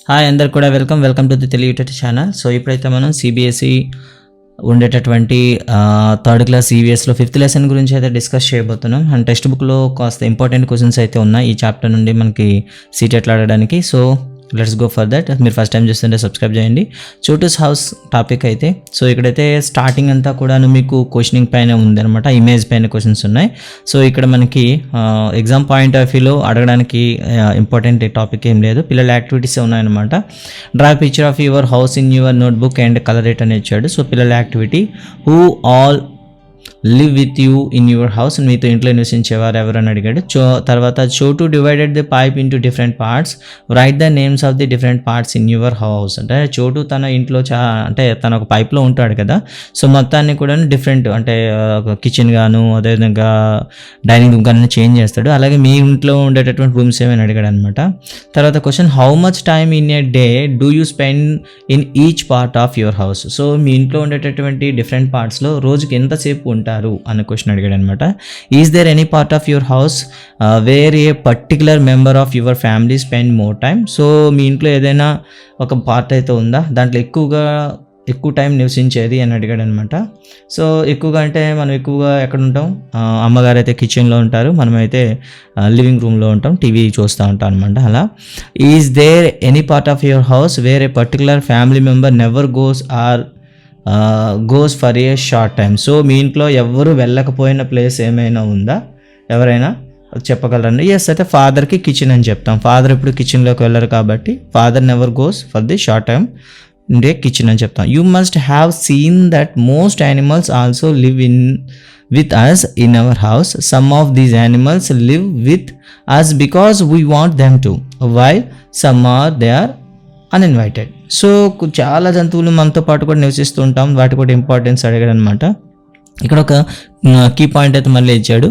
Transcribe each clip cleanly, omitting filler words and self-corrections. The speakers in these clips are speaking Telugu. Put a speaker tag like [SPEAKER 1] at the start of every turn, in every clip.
[SPEAKER 1] హాయ్ అందరు కూడా welcome to the Telugu YouTube channel. So ఇప్పుడైతే మనం సిబిఎస్ఈ ఉండేటటువంటి థర్డ్ క్లాస్ ఈవీఎస్లో 5th లెసన్ గురించి అయితే డిస్కస్ చేయబోతున్నాం. అండ్ టెక్స్ట్ బుక్లో కాస్త ఇంపార్టెంట్ క్వశ్చన్స్ అయితే ఉన్నాయి ఈ చాప్టర్ నుండి మనకి సీట్ ఎట్లా ఆడడానికి. So let's go for that. మీరు ఫస్ట్ టైం చూస్తుంటే సబ్స్క్రైబ్ చేయండి. చోటూస్ హౌస్ టాపిక్ అయితే సో ఇక్కడైతే స్టార్టింగ్ అంతా కూడా మీకు క్వశ్చనింగ్ పైన ఉందన్నమాట, ఇమేజ్ పైన క్వశ్చన్స్ ఉన్నాయి. సో ఇక్కడ మనకి ఎగ్జామ్ పాయింట్ ఆఫ్ వ్యూలో అడగడానికి ఇంపార్టెంట్ టాపిక్ ఏం లేదు, పిల్లల యాక్టివిటీస్ ఉన్నాయన్నమాట. Draw picture of your house in your notebook and colour it అని ఇచ్చాడు. సో పిల్లల activity, who all live with you in your house, మీతో ఇంట్లో నివసించేవారు ఎవరు అని అడిగాడు. తర్వాత చోటు divided the pipe into different parts, right the names of the different parts in your house. అంటే చోటు తన ఇంట్లో అంటే తన ఒక పైప్లో ఉంటాడు కదా, సో మొత్తాన్ని కూడా డిఫరెంట్ అంటే కిచెన్ గాను అదేవిధంగా డైనింగ్ రూమ్ కానీ చేంజ్ చేస్తాడు. అలాగే మీ ఇంట్లో ఉండేటటువంటి రూమ్స్ ఏమైనా అడిగాడు అనమాట. తర్వాత question, how much time in a day do you spend in each part of your house. So మీ ఇంట్లో ఉండేటటువంటి డిఫరెంట్ పార్ట్స్లో రోజుకి ఎంతసేపు ఉంటారు అనే క్వశ్చన్ అడిగాడు అనమాట. Is there any part of your house where a particular member of your family spend more time. So మీ ఇంట్లో ఏదైనా ఒక పార్ట్ అయితే ఉందా దాంట్లో ఎక్కువ టైం నివసించేది అని అడిగాడు అనమాట. సో ఎక్కువగా అంటే మనం ఎక్కువగా ఎక్కడ ఉంటాం, అమ్మగారు అయితే కిచెన్లో ఉంటారు, మనమైతే లివింగ్ రూమ్లో ఉంటాం, టీవీ చూస్తూ ఉంటాం అనమాట. అలా is there any part of your house where a particular family member never goes for a short time. So మీ ఇంట్లో ఎవరు వెళ్ళకపోయిన ప్లేస్ ఏమైనా ఉందా, ఎవరైనా చెప్పగలరండి. ఎస్ అయితే ఫాదర్కి కిచెన్ అని చెప్తాం, ఫాదర్ ఇప్పుడు కిచెన్లోకి వెళ్ళరు కాబట్టి father never goes for the short time in the kitchen అని చెప్తాం. You must have seen that most animals also live with us in our house. Some of these animals live with us because we want them to, while some they are uninvited. So చాలా జంతువులు మనతో పాటు కూడా నివసిస్తూ ఉంటాం, వాటి కూడా ఇంపార్టెన్స్ అడిగాడు అనమాట. ఇక్కడ ఒక కీ పాయింట్ అయితే మళ్ళీ ఇచ్చాడు.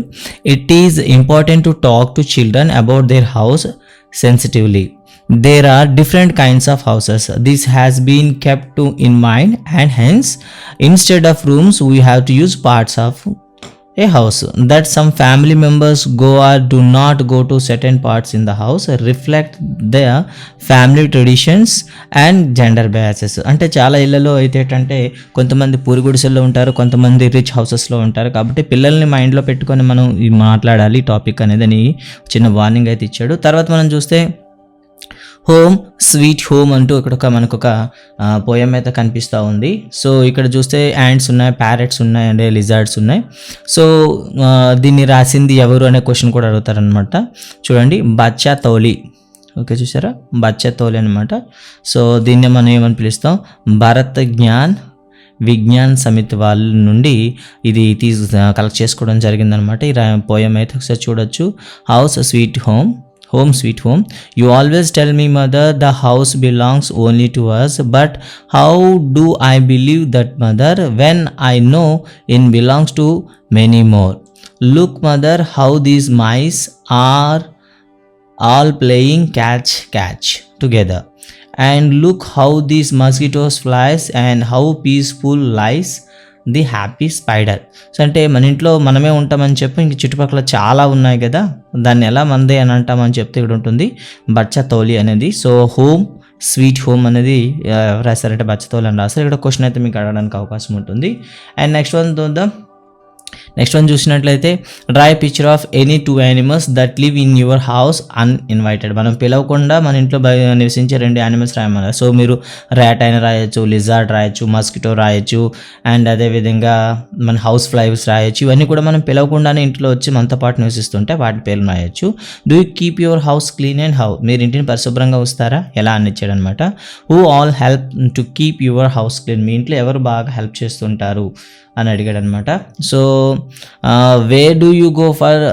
[SPEAKER 1] It is important to talk to children about their house sensitively. There are different kinds of houses. This has been kept in mind, and hence instead of rooms we have to use parts of a house that some family members go or do not go to. Certain parts in the house reflect their family traditions and gender biases. అంటే చాలా ఇళ్లలో అయితే ఏంటంటే కొంతమంది పూరి గుడిసెల్లో ఉంటారు, కొంతమంది రిచ్ హౌసెస్లో ఉంటారు, కాబట్టి పిల్లల్ని మైండ్లో పెట్టుకొని మనం మాట్లాడాలి టాపిక్ అనేది అని చిన్న వార్నింగ్ అయితే ఇచ్చాడు. తర్వాత మనం చూస్తే హోమ్ స్వీట్ హోమ్ అంటూ ఇక్కడ మనకు ఒక పోయం అయితే కనిపిస్తూ ఉంది. సో ఇక్కడ చూస్తే యాంట్స్ ఉన్నాయి, ప్యారెట్స్ ఉన్నాయి, అండ్ లిజార్డ్స్ ఉన్నాయి. సో దీన్ని రాసింది ఎవరు అనే క్వశ్చన్ కూడా అడుగుతారనమాట. చూడండి, బచ్చా తౌలి. ఓకే, చూసారా, బచ్చా తౌలి అనమాట. సో దీన్ని మనం ఏమని పిలుస్తాం, భారత్ విజ్ఞాన్ సమితి వాళ్ళ నుండి ఇది కలెక్ట్ చేసుకోవడం జరిగిందనమాట. ఈ పోయం అయితే ఒకసారి చూడొచ్చు. Home sweet home. You always tell me, mother, the house belongs only to us. But how do I believe that, mother, when I know it belongs to many more? Look, mother, how these mice are all playing catch together. And look how these mosquitoes flies, and how peaceful lies the happy spider. So అంటే మన ఇంట్లో మనమే ఉంటామని చెప్పి ఇంక చుట్టుపక్కల చాలా ఉన్నాయి కదా, దాన్ని ఎలా మందే అని అంటామని చెప్తే ఇక్కడ ఉంటుంది బచ్చా తౌలి అనేది. సో హోమ్ స్వీట్ హోమ్ అనేది రాశారంటే బచ్చా తౌలి అని రాస్తారు. ఇక్కడ క్వశ్చన్ అయితే మీకు అడగడానికి అవకాశం ఉంటుంది. అండ్ నెక్స్ట్ వన్ చూసినట్లయితే, draw A picture of any 2 animals that live in your house uninvited. మనం పిలవకుండా మన ఇంట్లో నివసించే 2 యానిమల్స్ రాయమన్నారు. సో మీరు ర్యాట్ అయినా రాయొచ్చు, లిజార్డ్ రాయొచ్చు, మస్కిటో రాయొచ్చు, అండ్ అదేవిధంగా మన హౌస్ ఫ్లైస్ రాయొచ్చు. ఇవన్నీ కూడా మనం పిలవకుండానే ఇంట్లో వచ్చి మనతో పాటు నివసిస్తుంటే వాటి పేర్లు రాయొచ్చు. Do you keep your house clean and how, మీరు ఇంటిని పరిశుభ్రంగా వస్తారా ఎలా అని ఇచ్చాడు అనమాట. Who all help to keep your house clean, మీ ఇంట్లో ఎవరు బాగా హెల్ప్ చేస్తుంటారు అని అడిగాడు అనమాట. So where do you go for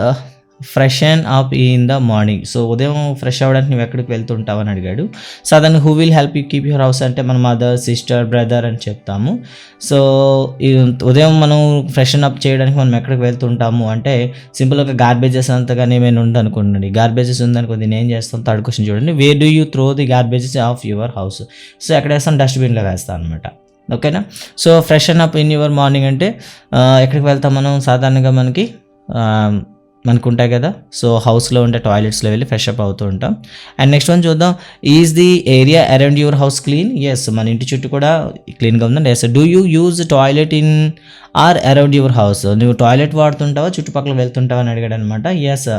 [SPEAKER 1] freshen up in the morning. So ఉదయం ఫ్రెష్ అవ్వడానికి నువ్వు ఎక్కడికి వెళ్తుంటావు అని అడిగాడు. సో అతను who will help you keep your house అంటే మన మదర్, సిస్టర్, బ్రదర్ అని చెప్తాము. సో ఉదయం మనం ఫ్రెషన్ అప్ చేయడానికి మనం ఎక్కడికి వెళ్తుంటాము అంటే సింపుల్గా గార్బేజెస్ అంతగానే ఏమైనా ఉందనుకోండి, గార్బేజెస్ ఉందనుకో, నేను ఏం చేస్తాను, థర్డ్ క్వశ్చన్ చూడండి, wear do you throw the garbages of your house. So ఎక్కడ వేస్తాను, డస్ట్బిన్లో వేస్తాను అనమాట. ఓకేనా. So freshen up in your morning అంటే ఎక్కడికి వెళ్తాం మనం, సాధారణంగా మనకి మనకు ఉంటాయి కదా, సో హౌస్లో ఉండే టాయిలెట్స్లో వెళ్ళి ఫ్రెష్ అప్ అవుతూ ఉంటాం. అండ్ నెక్స్ట్ వన్ చూద్దాం, is the area around your house clean? Yes, మన ఇంటి చుట్టూ కూడా క్లీన్గా ఉందండి. Yes. Do you use toilet in or around your house? నువ్వు టాయిలెట్ వాడుతుంటావా, చుట్టుపక్కల వెళ్తుంటావా అని అడిగాడు అనమాట. ఎస్,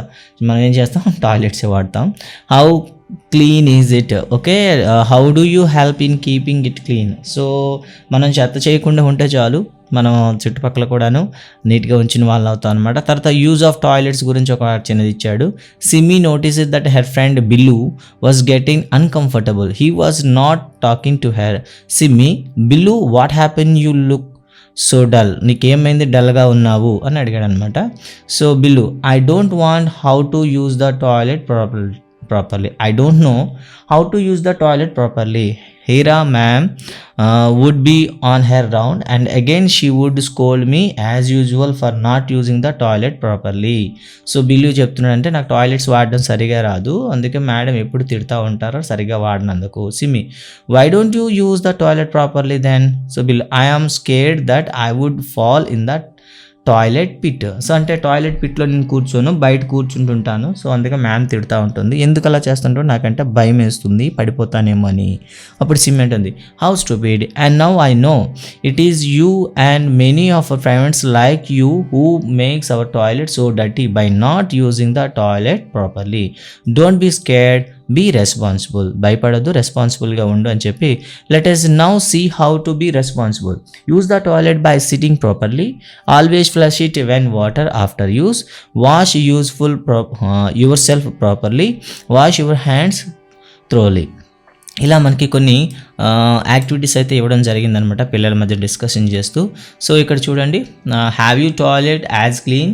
[SPEAKER 1] మనం ఏం చేస్తాం, టాయిలెట్సే వాడతాం. How clean is it? Okay, how do you help in keeping it clean? So మనం చెత్త చేయకుండా ఉంటే చాలు, మనం చుట్టుపక్కల కూడాను నీట్గా ఉంచిన వాళ్ళు అవుతాం అనమాట. తర్వాత యూజ్ ఆఫ్ టాయిలెట్స్ గురించి ఒక చిన్నది ఇచ్చాడు. Simi notice that her friend Billu was getting uncomfortable, he was not talking to her. Simi, Billu what happen, you look so dull, నీకేమైంది డల్గా ఉన్నావు అని అడిగాడు అనమాట. So Billu, I don't want how to use the toilet properly. I don't know how to use the toilet properly. Hira ma'am would be on her round and again she would scold me as usual for not using the toilet properly. So bill చెప్తున్నాడంటే నాకు టాయిలెట్స్ వాడడం సరిగా రాదు, అందుకే మేడం ఎప్పుడు తిడతా ఉంటారో సరిగా వాడినందుకు. Simi, why don't you use the toilet properly then? So Billu, I am scared that I would fall in that toilet pit. So అంటే టాయిలెట్ పిట్లో నేను కూర్చోను, బయట కూర్చుంటుంటాను, సో అందుకే మ్యామ్ తిడతా ఉంటుంది, ఎందుకు అలా చేస్తుంటో నాకంటే భయం వేస్తుంది, పడిపోతానేమో అని. అప్పుడు సిమ్ అంటుంది, how stupid, and now I know it is you and many of our friends like you who makes our toilet so dirty by not using the toilet properly. Don't be scared, be responsible, భయపడద్దు, రెస్పాన్సిబుల్గా ఉండు అని చెప్పి, let us now see how to be responsible. Use the toilet by sitting properly, always flush it when water after use, wash yourself properly, wash your hands thoroughly. ఇలా మనకి కొన్ని యాక్టివిటీస్ అయితే ఇవ్వడం జరిగిందనమాట పిల్లల మధ్య డిస్కషన్ చేస్తూ. సో ఇక్కడ చూడండి, have you toilet as clean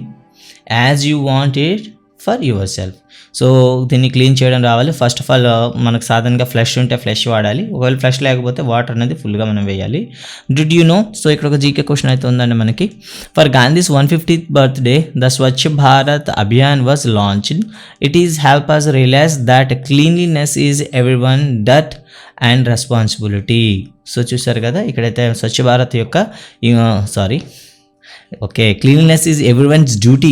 [SPEAKER 1] as you want it for your self. So దీన్ని క్లీన్ చేయడం రావాలి. ఫస్ట్ ఆఫ్ ఆల్ మనకు సాధారణంగా ఫ్లష్ ఉంటే ఫ్లష్ వాడాలి, ఒకవేళ ఫ్లష్ లేకపోతే వాటర్ అనేది ఫుల్గా మనం వేయాలి. Did you know? సో ఇక్కడ ఒక జీకే క్వశ్చన్ అయితే ఉందండి మనకి. For Gandhi's 150th birthday the Swachh Bharat Abhiyan was launched. It is help us realize that cleanliness is every one that and responsibility. So చూసారు కదా, ఇక్కడైతే స్వచ్ఛ భారత్ యొక్క cleanliness is everyone's duty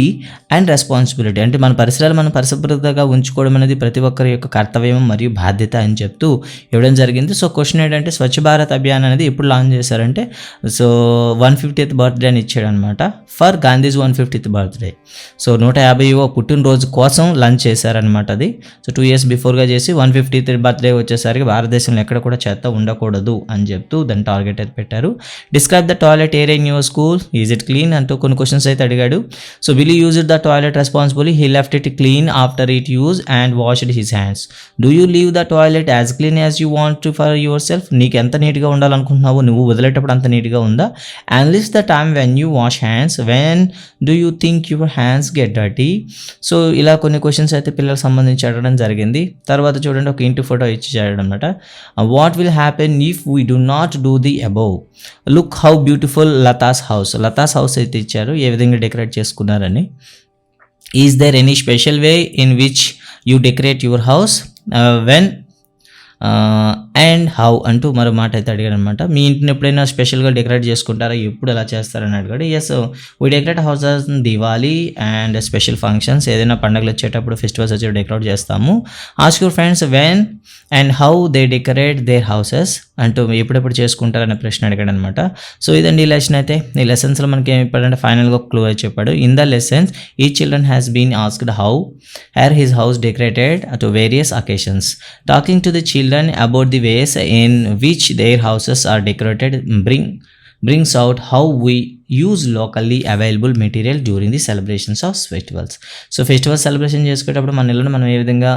[SPEAKER 1] and responsibility, అంటే మన పరిసరాలు మనం పరిశుభ్రతగా ఉంచుకోవడం అనేది ప్రతి ఒక్కరి యొక్క కర్తవ్యం మరియు బాధ్యత అని చెప్తూ ఇవ్వడం జరిగింది. సో క్వశ్చన్ ఏంటంటే, స్వచ్ఛ భారత్ అభియాన్ అనేది ఎప్పుడు లాంచ్ చేశారంటే, సో 150th బర్త్డే అని ఇచ్చాడు అనమాట. For Gandhi's 150th birthday, so 150వ పుట్టినరోజు కోసం లాంచ్ చేశారనమాట అది. సో 2 years బిఫోర్గా చేసి 150th బర్త్డే వచ్చేసరికి భారతదేశంలో ఎక్కడ కూడా చెత్త ఉండకూడదు అని చెప్తూ దాని టార్గెట్ అయితే పెట్టారు. Describe the toilet area in your school, is it clean అంటూ కొన్ని క్వశ్చన్స్ అయితే అడిగాడు. So will you use the toilet responsibly, he left it clean after it use and washed his hands. Do you leave the toilet as clean as you want to for your self, నీకు ఎంత నీట్గా ఉండాలనుకుంటున్నావు, నువ్వు వదిలేటప్పుడు అంత నీట్గా ఉందా? And list the time when you wash hands, when do you think your hands get dirty. So ఇలా కొన్ని క్వశ్చన్స్ అయితే పిల్లలకు సంబంధించి అడగడం జరిగింది. తర్వాత చూడండి, ఒక ఇంటి ఫోటో ఇచ్చి చేయడం అనమాట. What will happen if we do not do the above, look how beautiful Lata's house. Lata's house అయితే ఇచ్చారు, ఏ విధంగా డెకరేట్ చేసుకున్నారని. Is there any special way in which you decorate your house, when and how అంటూ మరో మాట అయితే అడిగాడు అనమాట. మీ ఇంటిని ఎప్పుడైనా స్పెషల్గా డెకరేట్ చేసుకుంటారా, ఎప్పుడు ఎలా చేస్తారని అడిగాడు. Yes, we decorate houses Diwali and special functions, ఏదైనా పండుగలు వచ్చేటప్పుడు ఫెస్టివల్స్ వచ్చి డెకరేట్ చేస్తాము. Ask your friends when and how they decorate their houses అంటూ ఎప్పుడెప్పుడు చేసుకుంటారనే ప్రశ్న అడిగాడు అనమాట. సో ఇదండి ఈ లెసన్ అయితే. ఈ లెసన్స్లో మనకి ఏమి చెప్పాడంటే, ఫైనల్గా క్లూ అయితే చెప్పాడు. ఇన్ ద లెసన్స్ ఈ children has been asked how her his house decorated to various occasions. Talking to the children about the ways in which their houses are decorated brings out how we use locally available material during the celebrations of festivals. So festival celebration చేసుకునేటప్పుడు మన ఇళ్ళను మనం ఏ విధంగా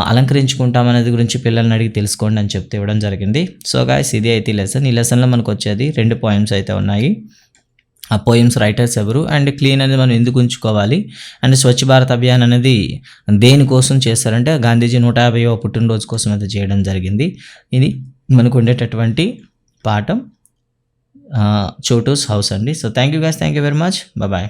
[SPEAKER 1] అలంకరించుకుంటాం అనేది గురించి పిల్లల్ని అడిగి తెలుసుకోండి అని చెప్తే ఇవ్వడం జరిగింది. సో గాయ్స్, ఇది అయితే ఈ లెసన్. ఈ లెసన్లో మనకు వచ్చేది 2 poems అయితే ఉన్నాయి. ఆ పోయిమ్స్ రైటర్స్ ఎవరు, అండ్ క్లీన్ అనేది మనం ఎందుకు ఉంచుకోవాలి, అండ్ స్వచ్ఛ భారత్ అభియాన్ అనేది దేనికోసం చేస్తారంటే గాంధీజీ 150వ పుట్టినరోజు కోసం అయితే చేయడం జరిగింది. ఇది మనకు ఉండేటటువంటి పాఠం చోటూస్ హౌస్ అండి. So thank you guys, thank you very much, bye.